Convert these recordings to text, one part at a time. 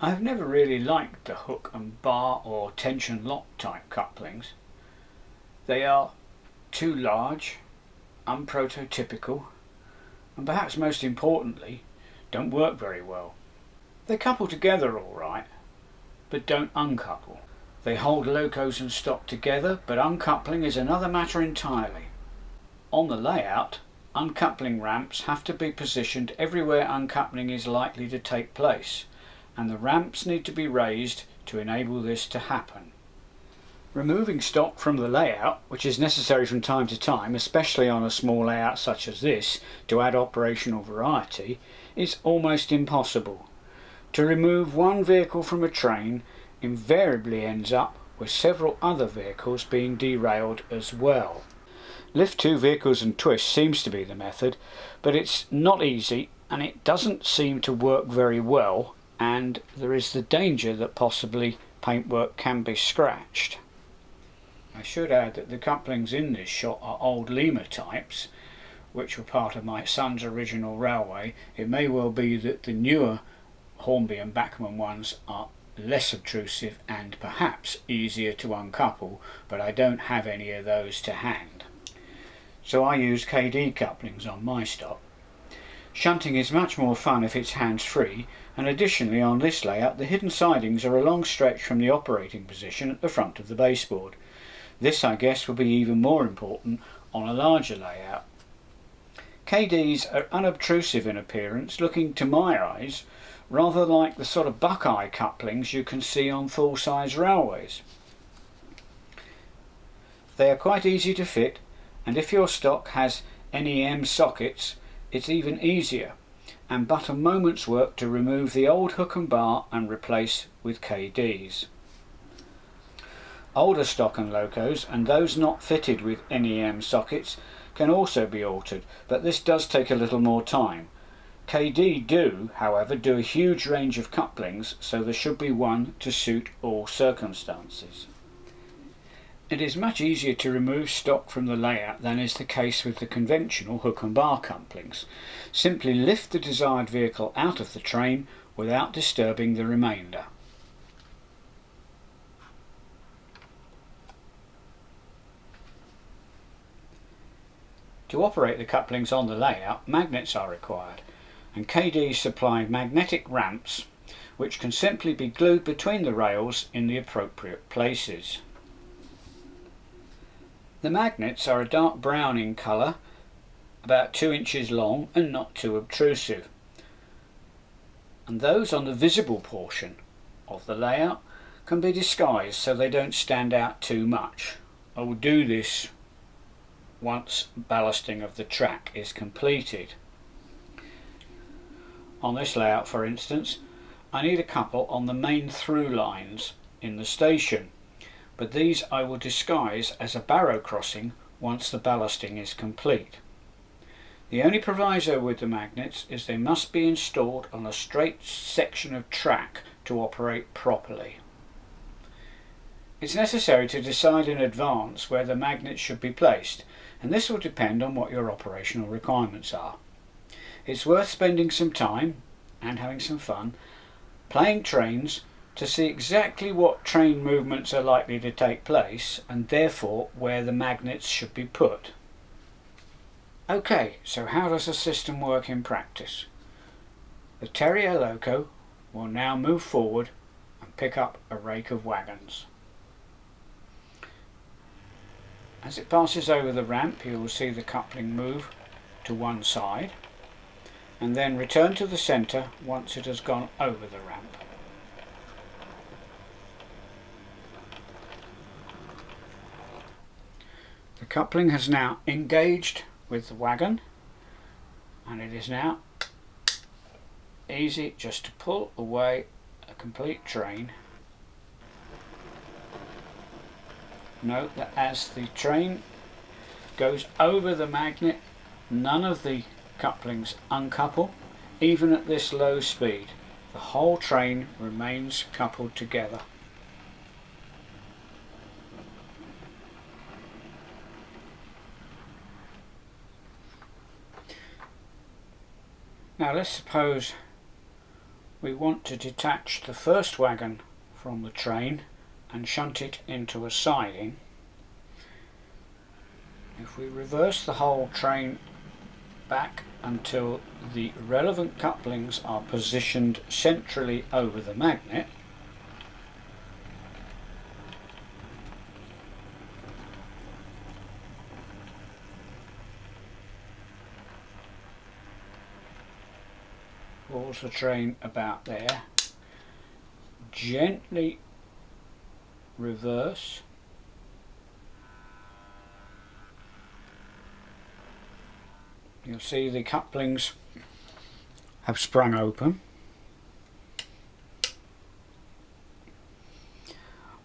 I've never really liked the hook and bar or tension lock type couplings. They are too large, unprototypical, and perhaps most importantly, don't work very well. They couple together all right, but don't uncouple. They hold locos and stock together, but uncoupling is another matter entirely. On the layout, uncoupling ramps have to be positioned everywhere uncoupling is likely to take place, and the ramps need to be raised to enable this to happen. Removing stock from the layout, which is necessary from time to time, especially on a small layout such as this, to add operational variety, is almost impossible. To remove one vehicle from a train invariably ends up with several other vehicles being derailed as well. Lift two vehicles and twist seems to be the method, but it's not easy and it doesn't seem to work very well, and there is the danger that possibly paintwork can be scratched. I should add that the couplings in this shot are old Lima types, which were part of my son's original railway. It may well be that the newer Hornby and Bachmann ones are less obtrusive and perhaps easier to uncouple, but I don't have any of those to hand. So I use Kadee couplings on my stock. Shunting is much more fun if it's hands-free, and additionally on this layout the hidden sidings are a long stretch from the operating position at the front of the baseboard. This, I guess, will be even more important on a larger layout. Kadees are unobtrusive in appearance, looking to my eyes rather like the sort of buckeye couplings you can see on full-size railways. They are quite easy to fit, and if your stock has NEM sockets, it's even easier, and but a moment's work to remove the old hook and bar and replace with Kadees. Older stock and locos, and those not fitted with NEM sockets, can also be altered, but this does take a little more time. Kadee do, however, do a huge range of couplings, so there should be one to suit all circumstances. It is much easier to remove stock from the layout than is the case with the conventional hook and bar couplings. Simply lift the desired vehicle out of the train without disturbing the remainder. To operate the couplings on the layout, magnets are required, and Kadee supply magnetic ramps which can simply be glued between the rails in the appropriate places. The magnets are a dark brown in colour, about 2 inches long and not too obtrusive, and those on the visible portion of the layout can be disguised so they don't stand out too much. I will do this once ballasting of the track is completed. On this layout, for instance, I need a couple on the main through lines in the station, but these I will disguise as a barrow crossing once the ballasting is complete. The only proviso with the magnets is they must be installed on a straight section of track to operate properly. It's necessary to decide in advance where the magnets should be placed, and this will depend on what your operational requirements are. It's worth spending some time, and having some fun, playing trains to see exactly what train movements are likely to take place, and therefore where the magnets should be put. Okay, so how does the system work in practice? The Terrier loco will now move forward and pick up a rake of wagons. As it passes over the ramp, you will see the coupling move to one side and then return to the centre once it has gone over the ramp. The coupling has now engaged with the wagon, and it is now easy just to pull away a complete train. Note that as the train goes over the magnet, none of the couplings uncouple, even at this low speed. The whole train remains coupled together. Now let's suppose we want to detach the first wagon from the train and shunt it into a siding. If we reverse the whole train back until the relevant couplings are positioned centrally over the magnet, pulls the train about there, gently reverse, you'll see the couplings have sprung open.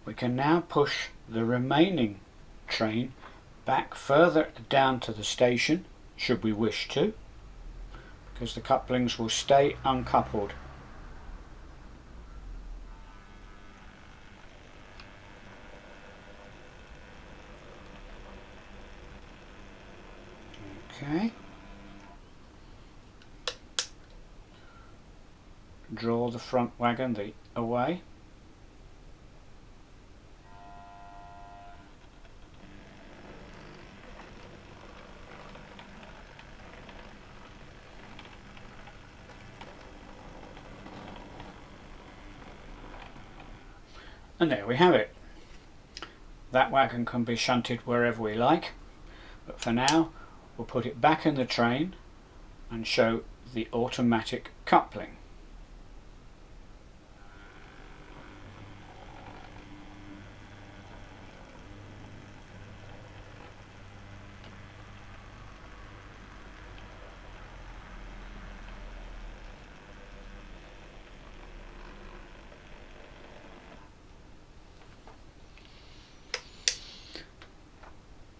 We can now push the remaining train back further down to the station, should we wish to, because the couplings will stay uncoupled. Okay. Draw the front wagon away. And there we have it. That wagon can be shunted wherever we like, but for now we'll put it back in the train and show the automatic coupling.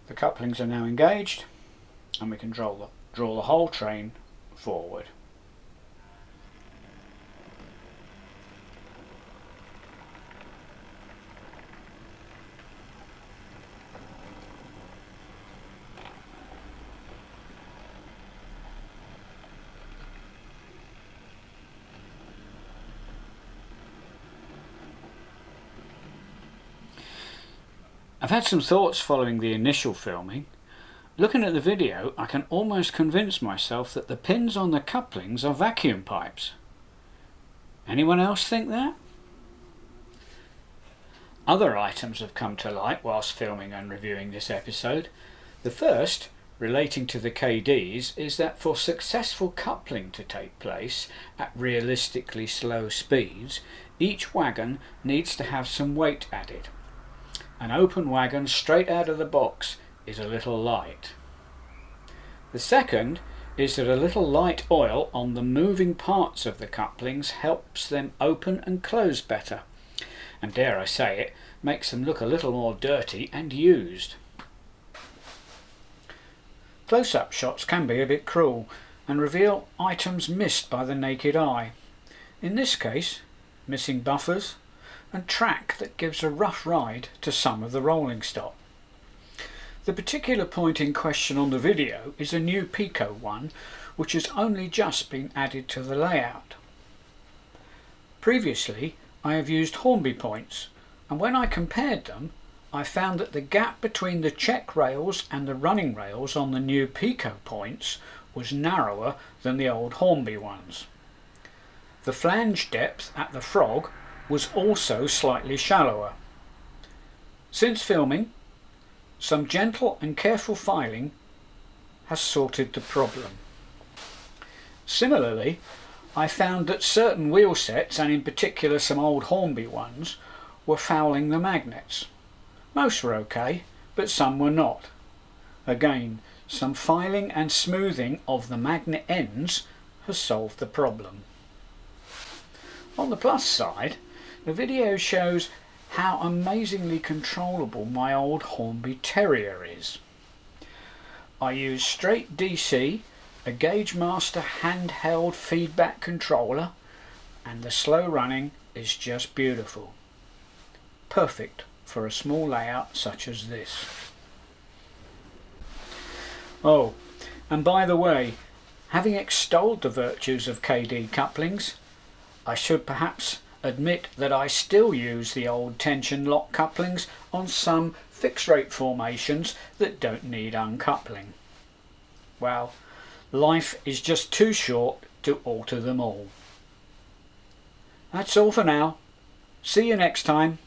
The couplings are now engaged and we can draw the whole train forward. I've had some thoughts following the initial filming. Looking at the video, I can almost convince myself that the pins on the couplings are vacuum pipes. Anyone else think that? Other items have come to light whilst filming and reviewing this episode. The first, relating to the Kadees, is that for successful coupling to take place at realistically slow speeds, each wagon needs to have some weight added. An open wagon straight out of the box is a little light. The second is that a little light oil on the moving parts of the couplings helps them open and close better, and dare I say it, makes them look a little more dirty and used. Close-up shots can be a bit cruel and reveal items missed by the naked eye. In this case, missing buffers and track that gives a rough ride to some of the rolling stock. The particular point in question on the video is a new Pico one which has only just been added to the layout. Previously I have used Hornby points, and when I compared them I found that the gap between the check rails and the running rails on the new Pico points was narrower than the old Hornby ones. The flange depth at the frog was also slightly shallower. Since filming, some gentle and careful filing has sorted the problem. Similarly, I found that certain wheel sets, and in particular some old Hornby ones, were fouling the magnets. Most were okay, but some were not. Again, some filing and smoothing of the magnet ends has solved the problem. On the plus side, the video shows how amazingly controllable my old Hornby Terrier is. I use straight DC, a Gauge Master handheld feedback controller, and the slow running is just beautiful. Perfect for a small layout such as this. Oh, and by the way, having extolled the virtues of Kadee couplings, I should perhaps admit that I still use the old tension lock couplings on some fixed rate formations that don't need uncoupling. Well, life is just too short to alter them all. That's all for now. See you next time.